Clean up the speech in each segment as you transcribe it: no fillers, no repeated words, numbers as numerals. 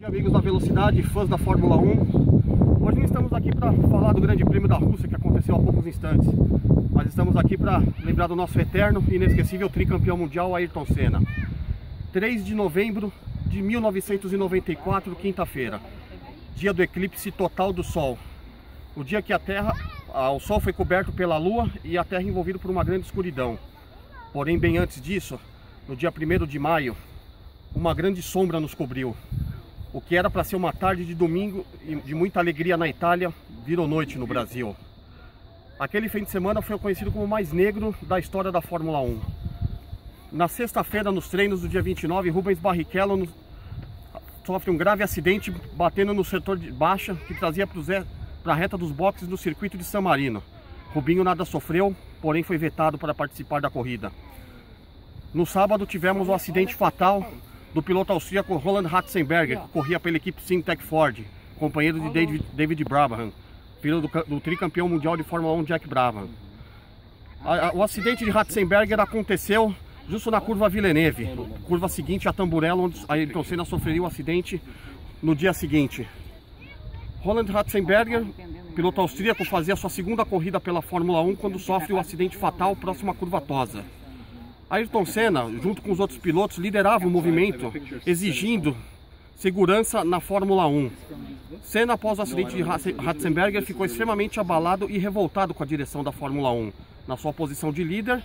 Amigos da velocidade, fãs da Fórmula 1, hoje não estamos aqui para falar do Grande Prêmio da Rússia que aconteceu há poucos instantes, mas estamos aqui para lembrar do nosso eterno e inesquecível tricampeão mundial Ayrton Senna. 3 de novembro de 1994, quinta-feira, dia do eclipse total do Sol, o dia que o Sol foi coberto pela Lua e a Terra envolvida por uma grande escuridão. Porém, bem antes disso, no dia 1º de maio, uma grande sombra nos cobriu. O que era para ser uma tarde de domingo e de muita alegria na Itália, virou noite no Brasil. Aquele fim de semana foi conhecido como o mais negro da história da Fórmula 1. Na sexta-feira, nos treinos do dia 29, Rubens Barrichello sofre um grave acidente batendo no setor de baixa que trazia para a reta dos boxes no circuito de San Marino. Rubinho nada sofreu, porém foi vetado para participar da corrida. No sábado tivemos um acidente fatal do piloto austríaco Roland Ratzenberger, que corria pela equipe Syntec Ford, companheiro de David Brabham, filho do tricampeão mundial de Fórmula 1 Jack Brabham. O acidente de Ratzenberger aconteceu justo na curva Villeneuve, curva seguinte a Tamburello, onde Ayrton Senna sofreria o acidente no dia seguinte. Roland Ratzenberger, piloto austríaco, fazia sua segunda corrida pela Fórmula 1 quando sofre o acidente fatal próximo à curva Tosa. Ayrton Senna, junto com os outros pilotos, liderava o movimento, exigindo segurança na Fórmula 1. Senna, após o acidente de Ratzenberger, ficou extremamente abalado e revoltado com a direção da Fórmula 1. Na sua posição de líder,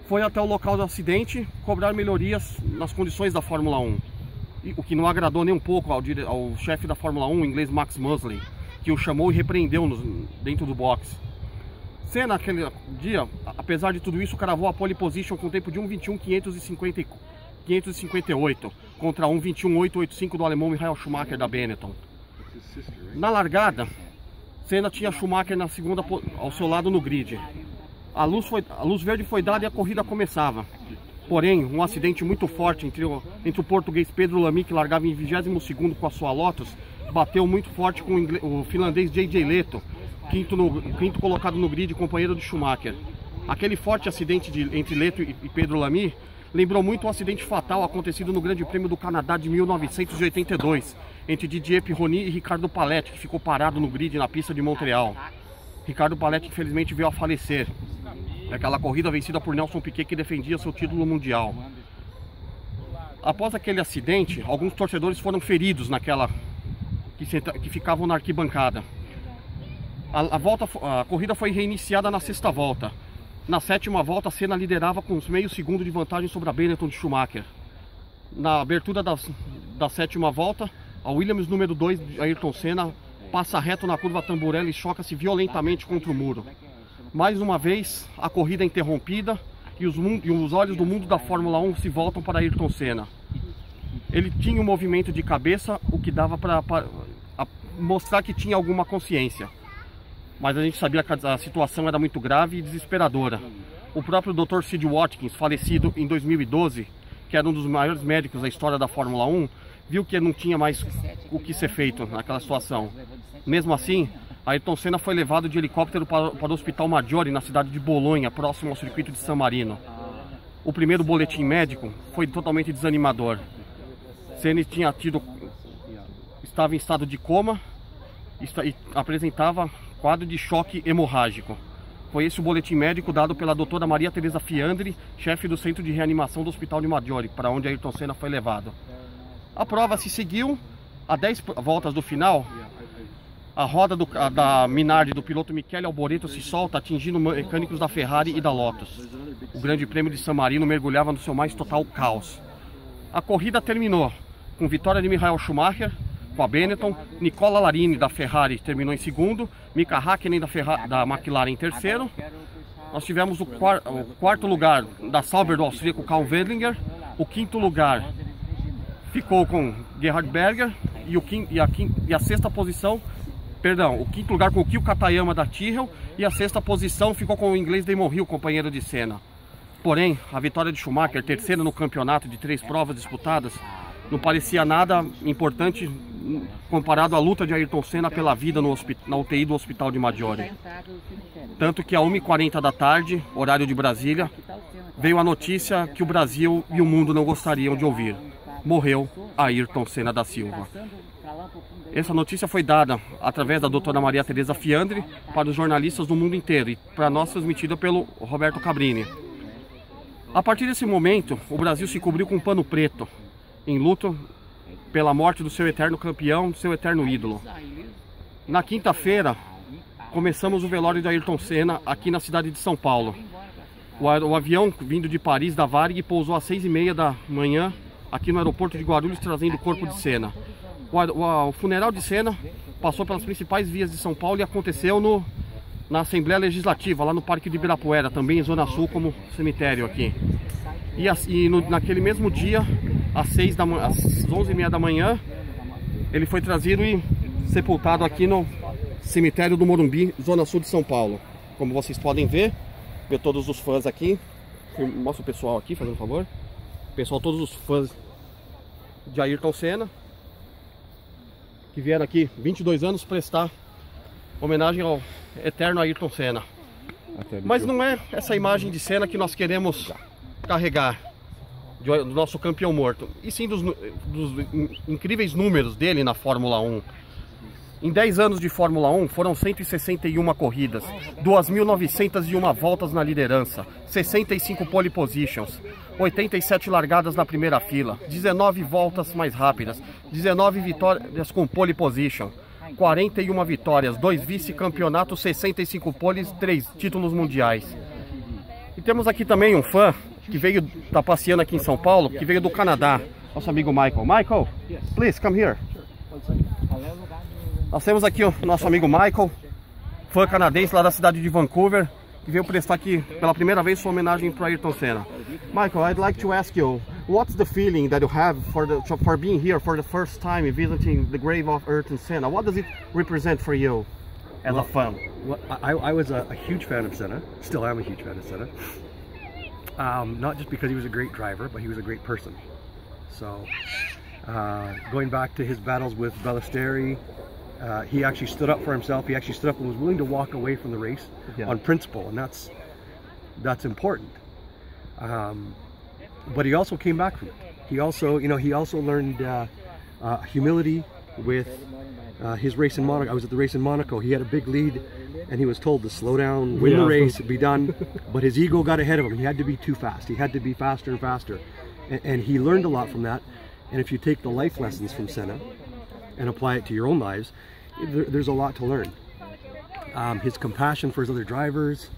foi até o local do acidente cobrar melhorias nas condições da Fórmula 1. O que não agradou nem um pouco ao chefe da Fórmula 1, o inglês Max Mosley, que o chamou e repreendeu dentro do boxe. Senna, naquele dia, apesar de tudo isso, cravou a pole position com tempo de 1:21.558 contra 1:21.885 do alemão Michael Schumacher da Benetton. Na largada, Senna tinha Schumacher na segunda ao seu lado no grid. A luz verde foi dada e a corrida começava. Porém, um acidente muito forte entre o português Pedro Lamy, que largava em 22º com a sua Lotus, bateu muito forte com o finlandês J.J. Lehto, quinto colocado no grid, companheiro de Schumacher. Aquele forte acidente entre Lehto e Pedro Lamy lembrou muito o acidente fatal acontecido no Grande Prêmio do Canadá de 1982, entre Didier Pironi e Ricardo Paletti, que ficou parado no grid na pista de Montreal. Ricardo Paletti, infelizmente, veio a falecer. Aquela corrida vencida por Nelson Piquet, que defendia seu título mundial. Após aquele acidente, alguns torcedores foram feridos que ficavam na arquibancada. A corrida foi reiniciada na sexta volta. Na sétima volta, Senna liderava com uns meio segundo de vantagem sobre a Benetton de Schumacher. Na abertura da sétima volta, a Williams número 2 de Ayrton Senna passa reto na curva Tamburello e choca-se violentamente contra o muro. Mais uma vez, a corrida é interrompida e os olhos do mundo da Fórmula 1 se voltam para Ayrton Senna. Ele tinha um movimento de cabeça, o que dava para mostrar que tinha alguma consciência. Mas a gente sabia que a situação era muito grave e desesperadora. O próprio Dr. Sid Watkins, falecido em 2012, que era um dos maiores médicos da história da Fórmula 1, viu que não tinha mais o que ser feito naquela situação. Mesmo assim, Ayrton Senna foi levado de helicóptero para o Hospital Maggiore, na cidade de Bolonha, próximo ao circuito de San Marino. O primeiro boletim médico foi totalmente desanimador. Senna estava em estado de coma e apresentava quadro de choque hemorrágico. Foi esse o boletim médico dado pela doutora Maria Teresa Fiandri, chefe do centro de reanimação do Hospital de Maggiore, para onde Ayrton Senna foi levado. A prova se seguiu. A 10 voltas do final, a roda da Minardi do piloto Michele Alboreto se solta, atingindo mecânicos da Ferrari e da Lotus. O Grande Prêmio de San Marino mergulhava no seu mais total caos. A corrida terminou com vitória de Michael Schumacher com a Benetton, Nicola Larini da Ferrari terminou em segundo, Mika Häkkinen da McLaren em terceiro. Nós tivemos o quarto lugar da Sauber do austríaco Karl Wedlinger. O quinto lugar ficou com Gerhard Berger e a sexta posição, o quinto lugar com o Kyo Katayama da Tyrrell, e a sexta posição ficou com o inglês Damon Hill, companheiro de Senna. Porém, a vitória de Schumacher, terceira no campeonato de 3 provas disputadas, não parecia nada importante comparado à luta de Ayrton Senna pela vida na UTI do Hospital de Maggiore. Tanto que a 1h40 da tarde, horário de Brasília, veio a notícia que o Brasil e o mundo não gostariam de ouvir. Morreu Ayrton Senna da Silva. Essa notícia foi dada através da doutora Maria Tereza Fiandre para os jornalistas do mundo inteiro e para nós transmitida pelo Roberto Cabrini. A partir desse momento, o Brasil se cobriu com um pano preto, em luto pela morte do seu eterno campeão, do seu eterno ídolo. Na quinta-feira, começamos o velório de Ayrton Senna aqui na cidade de São Paulo. O avião vindo de Paris, da Varig, pousou às 6h30 da manhã aqui no aeroporto de Guarulhos, trazendo o corpo de Senna. O funeral de Senna passou pelas principais vias de São Paulo e aconteceu na Assembleia Legislativa, lá no Parque de Ibirapuera, também em Zona Sul, como cemitério aqui. Naquele mesmo dia, às 11h30 da manhã, ele foi trazido e sepultado aqui no cemitério do Morumbi, Zona Sul de São Paulo. Como vocês podem ver todos os fãs aqui. Mostra o pessoal aqui, fazendo um favor. Pessoal, todos os fãs de Ayrton Senna, que vieram aqui 22 anos prestar homenagem ao eterno Ayrton Senna. Mas não é essa imagem de Senna que nós queremos carregar, do nosso campeão morto, e sim dos incríveis números dele na Fórmula 1. Em 10 anos de Fórmula 1 foram 161 corridas, 2.901 voltas na liderança, 65 pole positions, 87 largadas na primeira fila, 19 voltas mais rápidas, 19 vitórias com pole position, 41 vitórias, 2 vice-campeonatos, 65 poles, 3 títulos mundiais. E temos aqui também um fã que tá passeando aqui em São Paulo, que veio do Canadá, nosso amigo Michael. Michael, please come here. Nós temos aqui o nosso amigo Michael, fã canadense lá da cidade de Vancouver, que veio prestar aqui pela primeira vez sua homenagem para Ayrton Senna. Michael, I'd like to ask you, what's the feeling that you have for being here for the first time visiting the grave of Ayrton Senna? What does it represent for you as a fan? Well, I was a huge fan of Senna, still am a huge fan of Senna. Not just because he was a great driver, but he was a great person. So, going back to his battles with Ballesteri, he actually stood up for himself. He actually stood up and was willing to walk away from the race on principle, and that's important. But he also came back from it. He also learned humility with his race in Monaco. I was at the race in Monaco. He had a big lead, and he was told to slow down, win the race, be done. But his ego got ahead of him. He had to be too fast. He had to be faster and faster, and he learned a lot from that. And if you take the life lessons from Senna and apply it to your own lives, there's a lot to learn. His compassion for his other drivers,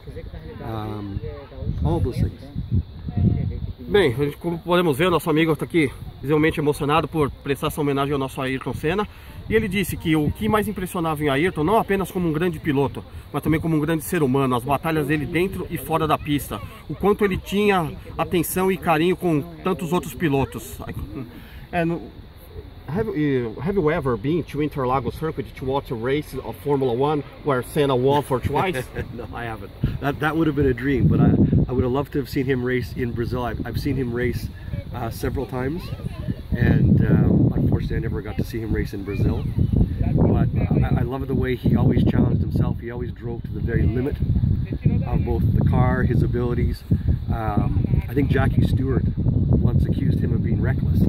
all those things. Bem, como podemos ver, o nosso amigo está aqui visivelmente emocionado por prestar essa homenagem ao nosso Ayrton Senna. E ele disse que o que mais impressionava em Ayrton, não apenas como um grande piloto, mas também como um grande ser humano, as batalhas dele dentro e fora da pista, o quanto ele tinha atenção e carinho com tantos outros pilotos. And have you ever been to Interlagos Circuit to watch a race of Formula 1 where Senna won for twice? No, I haven't. That would have been a dream, but I would have loved to have seen him race in Brazil. I've seen him race several times, and unfortunately I never got to see him race in Brazil. But I love the way he always challenged himself. He always drove to the very limit of both the car, his abilities. I think Jackie Stewart once accused him of being reckless.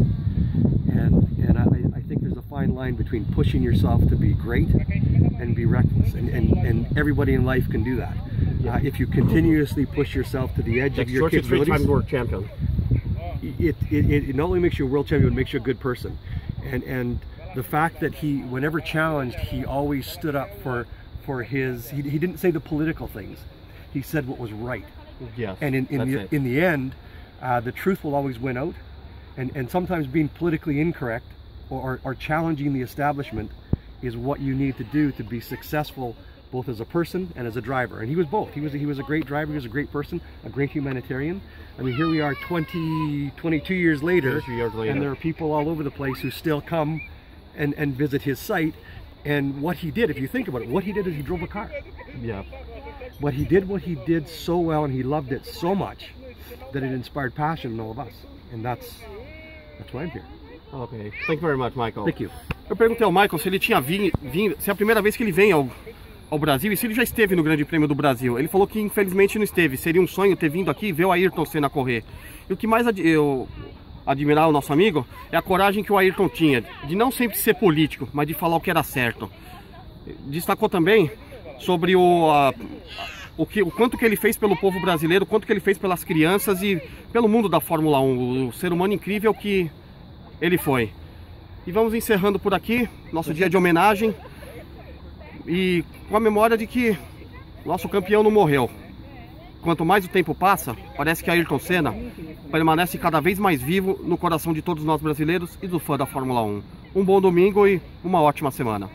And I think there's a fine line between pushing yourself to be great and be reckless, and everybody in life can do that. If you continuously push yourself to the edge of your capabilities, three-time world champion. It not only makes you a world champion, it makes you a good person. And the fact that he, whenever challenged, he always stood up for his. He didn't say the political things. He said what was right. Yes. And in the end, the truth will always win out. And sometimes being politically incorrect or challenging the establishment is what you need to do to be successful, both as a person and as a driver. And he was both. He was a great driver, he was a great person, a great humanitarian. I mean, here we are 22 years later, and there are people all over the place who still come and visit his site. And what he did, if you think about it, what he did is he drove a car. Yeah. But he did what he did so well, and he loved it so much that it inspired passion in all of us. And that's why I'm here. Ok, thank you very much, Michael. Thank you. Eu perguntei ao Michael se ele tinha vindo, se é a primeira vez que ele vem ao Brasil e se ele já esteve no Grande Prêmio do Brasil. Ele falou que infelizmente não esteve, seria um sonho ter vindo aqui e ver o Ayrton Senna correr. E o que mais admirar o nosso amigo, é a coragem que o Ayrton tinha, de não sempre ser político, mas de falar o que era certo. Destacou também sobre o quanto que ele fez pelo povo brasileiro, o quanto que ele fez pelas crianças e pelo mundo da Fórmula 1, o ser humano incrível que ele foi. E vamos encerrando por aqui, nosso dia de homenagem, e com a memória de que nosso campeão não morreu. Quanto mais o tempo passa, parece que Ayrton Senna permanece cada vez mais vivo no coração de todos nós brasileiros e do fã da Fórmula 1. Um bom domingo e uma ótima semana.